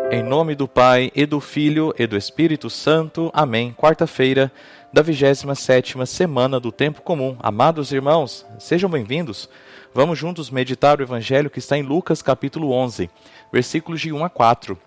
Em nome do Pai, e do Filho, e do Espírito Santo. Amém. Quarta-feira da 27ª semana do Tempo Comum. Amados irmãos, sejam bem-vindos. Vamos juntos meditar o Evangelho que está em Lucas capítulo 11, versículos de 1 a 4.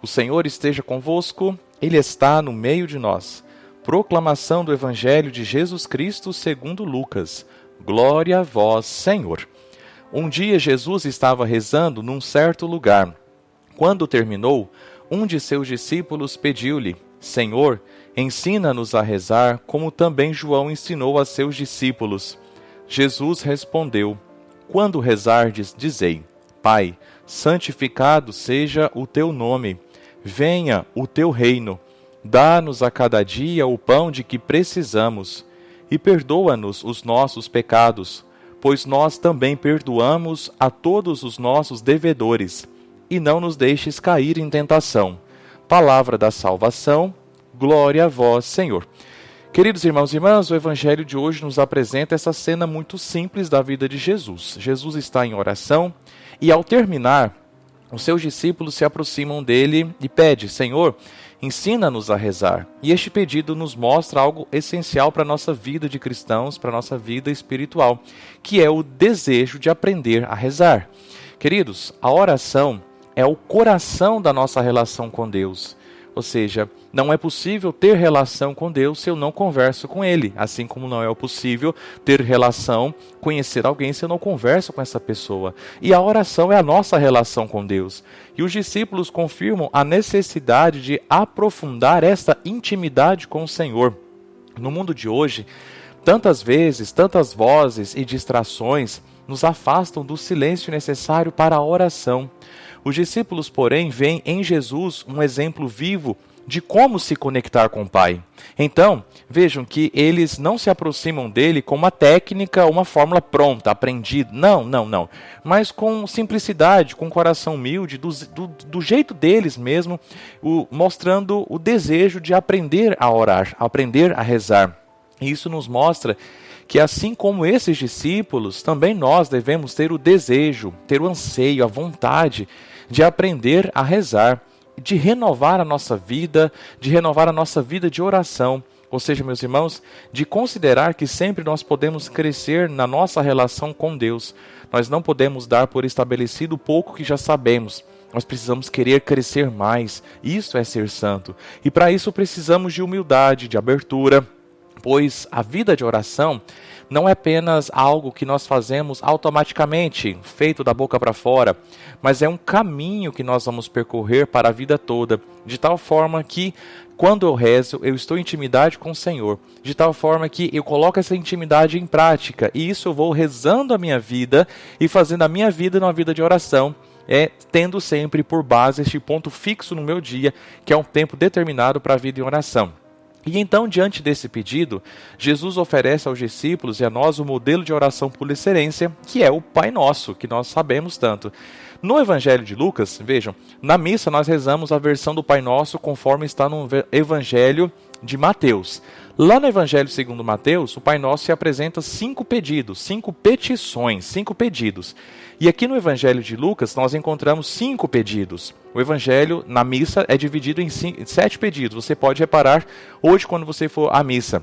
O Senhor esteja convosco, Ele está no meio de nós. Proclamação do Evangelho de Jesus Cristo segundo Lucas. Glória a vós, Senhor. Um dia Jesus estava rezando num certo lugar. Quando terminou, um de seus discípulos pediu-lhe: Senhor, ensina-nos a rezar, como também João ensinou a seus discípulos. Jesus respondeu: Quando rezardes, dizei: Pai, santificado seja o teu nome. Venha o teu reino. Dá-nos a cada dia o pão de que precisamos. E perdoa-nos os nossos pecados, pois nós também perdoamos a todos os nossos devedores. E não nos deixes cair em tentação. Palavra da salvação, glória a vós, Senhor. Queridos irmãos e irmãs, o Evangelho de hoje nos apresenta essa cena muito simples da vida de Jesus. Jesus está em oração e, ao terminar, os seus discípulos se aproximam dele e pedem: Senhor, ensina-nos a rezar. E este pedido nos mostra algo essencial para a nossa vida de cristãos, para a nossa vida espiritual, que é o desejo de aprender a rezar. Queridos, a oração é o coração da nossa relação com Deus. Ou seja, não é possível ter relação com Deus se eu não converso com Ele. Assim como não é possível ter relação, conhecer alguém se eu não converso com essa pessoa. E a oração é a nossa relação com Deus. E os discípulos confirmam a necessidade de aprofundar esta intimidade com o Senhor. No mundo de hoje, tantas vezes, tantas vozes e distrações nos afastam do silêncio necessário para a oração. Os discípulos, porém, veem em Jesus um exemplo vivo de como se conectar com o Pai. Então, vejam que eles não se aproximam dele com uma técnica, uma fórmula pronta, aprendida. Não. Mas com simplicidade, com coração humilde, do jeito deles mesmo, mostrando o desejo de aprender a orar, aprender a rezar. E isso nos mostra que, assim como esses discípulos, também nós devemos ter o desejo, ter o anseio, a vontade de aprender a rezar, de renovar a nossa vida de oração. Ou seja, meus irmãos, de considerar que sempre nós podemos crescer na nossa relação com Deus. Nós não podemos dar por estabelecido o pouco que já sabemos. Nós precisamos querer crescer mais. Isso é ser santo. E para isso precisamos de humildade, de abertura, pois a vida de oração não é apenas algo que nós fazemos automaticamente, feito da boca para fora, mas é um caminho que nós vamos percorrer para a vida toda, de tal forma que, quando eu rezo, eu estou em intimidade com o Senhor, de tal forma que eu coloco essa intimidade em prática, e isso eu vou rezando a minha vida e fazendo a minha vida numa vida de oração, tendo sempre por base este ponto fixo no meu dia, que é um tempo determinado para a vida em oração. E então, diante desse pedido, Jesus oferece aos discípulos e a nós o modelo de oração por excelência, que é o Pai Nosso, que nós sabemos tanto. No Evangelho de Lucas, vejam, na missa nós rezamos a versão do Pai Nosso conforme está no Evangelho de Mateus. Lá no Evangelho segundo Mateus, o Pai Nosso se apresenta 5 pedidos, 5 petições, 5 pedidos. E aqui no Evangelho de Lucas nós encontramos 5 pedidos. O Evangelho na missa é dividido em 7 pedidos. Você pode reparar hoje quando você for à missa.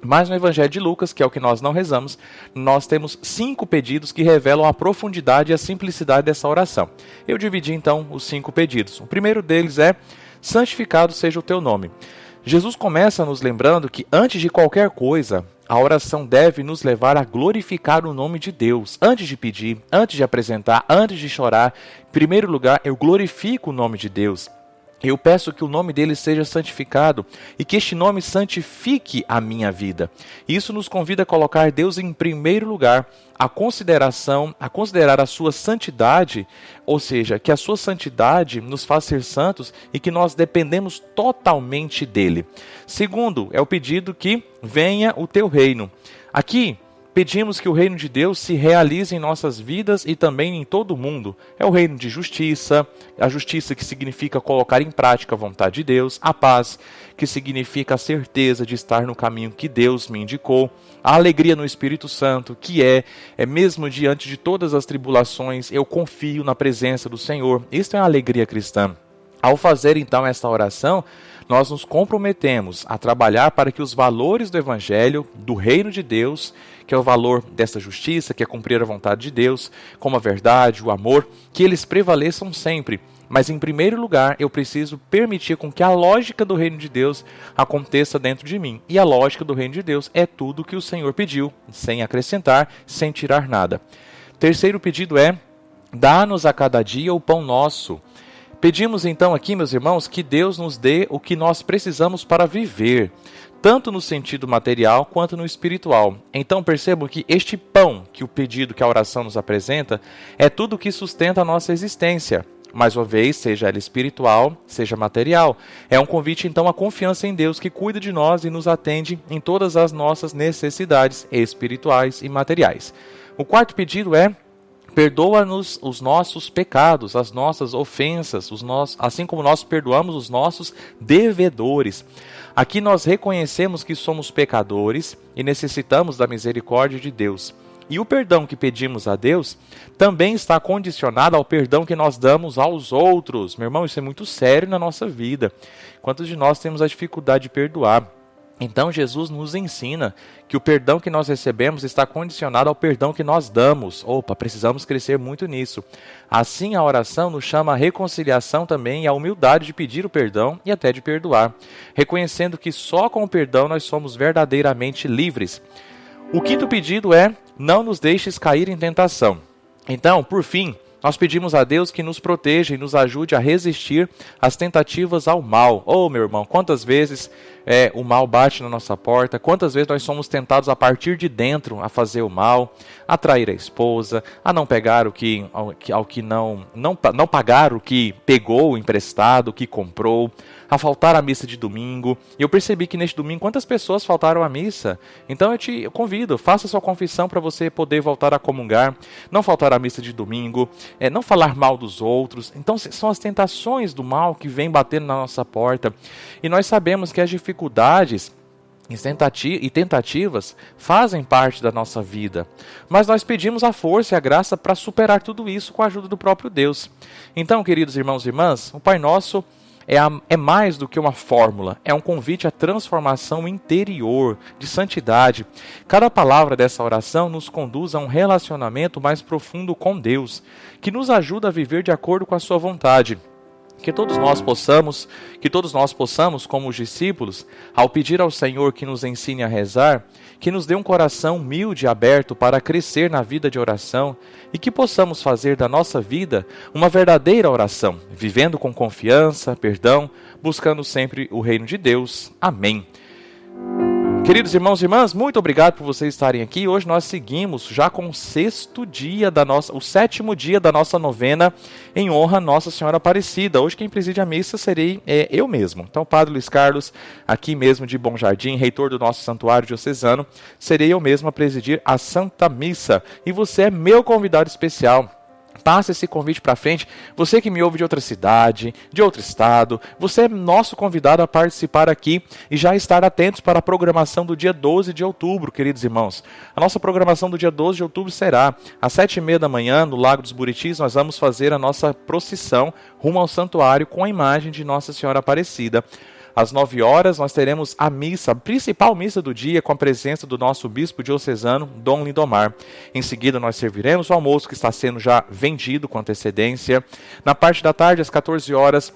Mas no Evangelho de Lucas, que é o que nós não rezamos, nós temos 5 pedidos que revelam a profundidade e a simplicidade dessa oração. Eu dividi então os 5 pedidos. O primeiro deles é: santificado seja o teu nome. Jesus começa nos lembrando que, antes de qualquer coisa, a oração deve nos levar a glorificar o nome de Deus. Antes de pedir, antes de apresentar, antes de chorar, em primeiro lugar, eu glorifico o nome de Deus. Eu peço que o nome dele seja santificado e que este nome santifique a minha vida. Isso nos convida a colocar Deus em primeiro lugar, a considerar a sua santidade, ou seja, que a sua santidade nos faz ser santos e que nós dependemos totalmente dele. Segundo, é o pedido que venha o teu reino. Aqui, pedimos que o reino de Deus se realize em nossas vidas e também em todo o mundo. É o reino de justiça, a justiça que significa colocar em prática a vontade de Deus, a paz, que significa a certeza de estar no caminho que Deus me indicou, a alegria no Espírito Santo, que é mesmo diante de todas as tribulações, eu confio na presença do Senhor. Isso é a alegria cristã. Ao fazer então esta oração, nós nos comprometemos a trabalhar para que os valores do Evangelho, do Reino de Deus, que é o valor desta justiça, que é cumprir a vontade de Deus, como a verdade, o amor, que eles prevaleçam sempre. Mas em primeiro lugar, eu preciso permitir com que a lógica do Reino de Deus aconteça dentro de mim. E a lógica do Reino de Deus é tudo que o Senhor pediu, sem acrescentar, sem tirar nada. Terceiro pedido é: dá-nos a cada dia o pão nosso. Pedimos então aqui, meus irmãos, que Deus nos dê o que nós precisamos para viver, tanto no sentido material quanto no espiritual. Então percebam que este pão que o pedido, que a oração nos apresenta, é tudo o que sustenta a nossa existência. Mais uma vez, seja ela espiritual, seja material. É um convite então à confiança em Deus, que cuida de nós e nos atende em todas as nossas necessidades espirituais e materiais. O quarto pedido é: perdoa-nos os nossos pecados, as nossas ofensas, assim como nós perdoamos os nossos devedores. Aqui nós reconhecemos que somos pecadores e necessitamos da misericórdia de Deus. E o perdão que pedimos a Deus também está condicionado ao perdão que nós damos aos outros. Meu irmão, isso é muito sério na nossa vida. Quantos de nós temos a dificuldade de perdoar? Então Jesus nos ensina que o perdão que nós recebemos está condicionado ao perdão que nós damos. Precisamos crescer muito nisso. Assim, a oração nos chama à reconciliação também e à humildade de pedir o perdão e até de perdoar, reconhecendo que só com o perdão nós somos verdadeiramente livres. O quinto pedido é: não nos deixes cair em tentação. Então, por fim, nós pedimos a Deus que nos proteja e nos ajude a resistir às tentativas ao mal. Meu irmão, quantas vezes o mal bate na nossa porta, quantas vezes nós somos tentados a partir de dentro a fazer o mal, a trair a esposa, a não pegar não pagar o que pegou emprestado, o que comprou, a faltar à missa de domingo. E eu percebi que neste domingo quantas pessoas faltaram à missa. Então eu te convido, faça sua confissão para você poder voltar a comungar, não faltar à missa de domingo, não falar mal dos outros. Então são as tentações do mal que vêm batendo na nossa porta. E nós sabemos que as dificuldades e tentativas fazem parte da nossa vida. Mas nós pedimos a força e a graça para superar tudo isso com a ajuda do próprio Deus. Então, queridos irmãos e irmãs, o Pai Nosso é mais do que uma fórmula, é um convite à transformação interior, de santidade. Cada palavra dessa oração nos conduz a um relacionamento mais profundo com Deus, que nos ajuda a viver de acordo com a sua vontade. Que todos nós possamos, como os discípulos, ao pedir ao Senhor que nos ensine a rezar, que nos dê um coração humilde e aberto para crescer na vida de oração e que possamos fazer da nossa vida uma verdadeira oração, vivendo com confiança, perdão, buscando sempre o reino de Deus. Amém. Queridos irmãos e irmãs, muito obrigado por vocês estarem aqui. Hoje nós seguimos já com o sétimo dia da nossa novena em honra a Nossa Senhora Aparecida. Hoje quem preside a missa serei eu mesmo. Então, o Padre Luiz Carlos, aqui mesmo de Bom Jardim, reitor do nosso santuário diocesano, serei eu mesmo a presidir a Santa Missa. E você é meu convidado especial. Passe esse convite para frente. Você que me ouve de outra cidade, de outro estado, você é nosso convidado a participar aqui e já estar atentos para a programação do dia 12 de outubro, queridos irmãos. A nossa programação do dia 12 de outubro será às 7h30 da manhã, no Lago dos Buritis. Nós vamos fazer a nossa procissão rumo ao santuário com a imagem de Nossa Senhora Aparecida. Às 9h nós teremos a missa, a principal missa do dia, com a presença do nosso bispo diocesano, Dom Lindomar. Em seguida nós serviremos o almoço que está sendo já vendido com antecedência. Na parte da tarde, às 14h,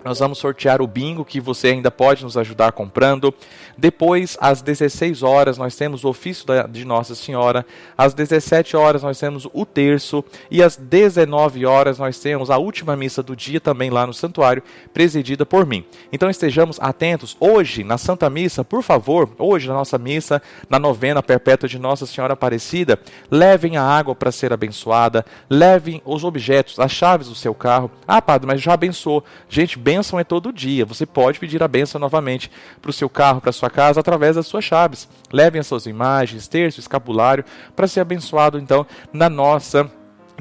nós vamos sortear o bingo, que você ainda pode nos ajudar comprando. Depois, às 16h, nós temos o ofício de Nossa Senhora. Às 17h, nós temos o terço. E às 19h, nós temos a última missa do dia, também lá no santuário, presidida por mim. Então estejamos atentos. Hoje, na Santa Missa, por favor, hoje na nossa missa, na novena perpétua de Nossa Senhora Aparecida, levem a água para ser abençoada, levem os objetos, as chaves do seu carro. Padre, mas já abençoou. Gente, bênção é todo dia. Você pode pedir a bênção novamente para o seu carro, para a sua casa, através das suas chaves. Levem as suas imagens, terço, escapulário, para ser abençoado, então, na nossa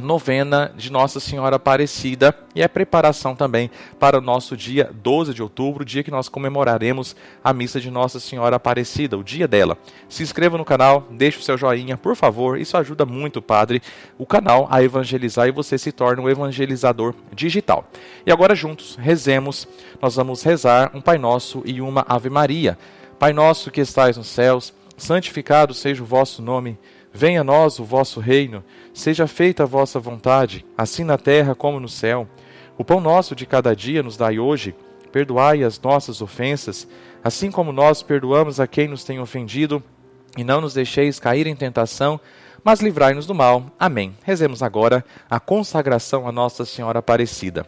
novena de Nossa Senhora Aparecida e a preparação também para o nosso dia 12 de outubro, dia que nós comemoraremos a missa de Nossa Senhora Aparecida, o dia dela. Se inscreva no canal, deixe o seu joinha, por favor, isso ajuda muito, Padre, o canal a evangelizar e você se torna um evangelizador digital. E agora juntos, rezemos, nós vamos rezar um Pai Nosso e uma Ave Maria. Pai nosso que estais nos céus, santificado seja o vosso nome. Venha a nós o vosso reino, seja feita a vossa vontade, assim na terra como no céu. O pão nosso de cada dia nos dai hoje, perdoai as nossas ofensas, assim como nós perdoamos a quem nos tem ofendido, e não nos deixeis cair em tentação, mas livrai-nos do mal. Amém. Rezemos agora a consagração a Nossa Senhora Aparecida.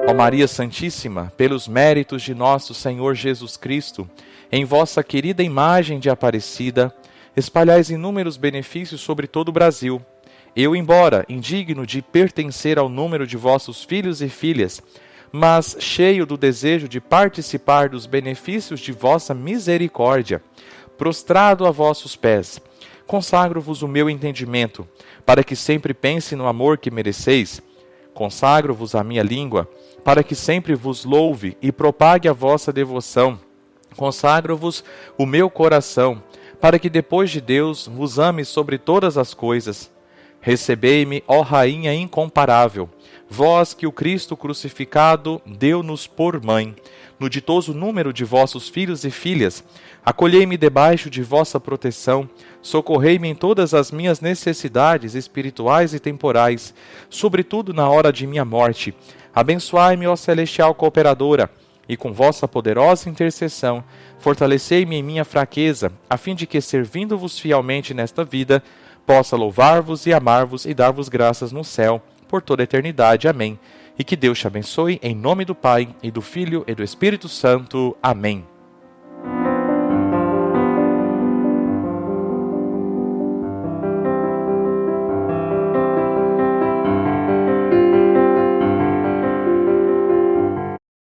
Ó Maria Santíssima, pelos méritos de nosso Senhor Jesus Cristo, em vossa querida imagem de Aparecida, espalhais inúmeros benefícios sobre todo o Brasil. Eu, embora indigno de pertencer ao número de vossos filhos e filhas, mas cheio do desejo de participar dos benefícios de vossa misericórdia, prostrado a vossos pés, consagro-vos o meu entendimento, para que sempre pense no amor que mereceis. Consagro-vos a minha língua, para que sempre vos louve e propague a vossa devoção. Consagro-vos o meu coração, para que depois de Deus vos ame sobre todas as coisas. Recebei-me, ó Rainha incomparável, vós que o Cristo crucificado deu-nos por mãe, no ditoso número de vossos filhos e filhas, acolhei-me debaixo de vossa proteção, socorrei-me em todas as minhas necessidades espirituais e temporais, sobretudo na hora de minha morte. Abençoai-me, ó celestial cooperadora, e com vossa poderosa intercessão, fortalecei-me em minha fraqueza, a fim de que, servindo-vos fielmente nesta vida, possa louvar-vos e amar-vos e dar-vos graças no céu, por toda a eternidade. Amém. E que Deus te abençoe, em nome do Pai, e do Filho, e do Espírito Santo. Amém.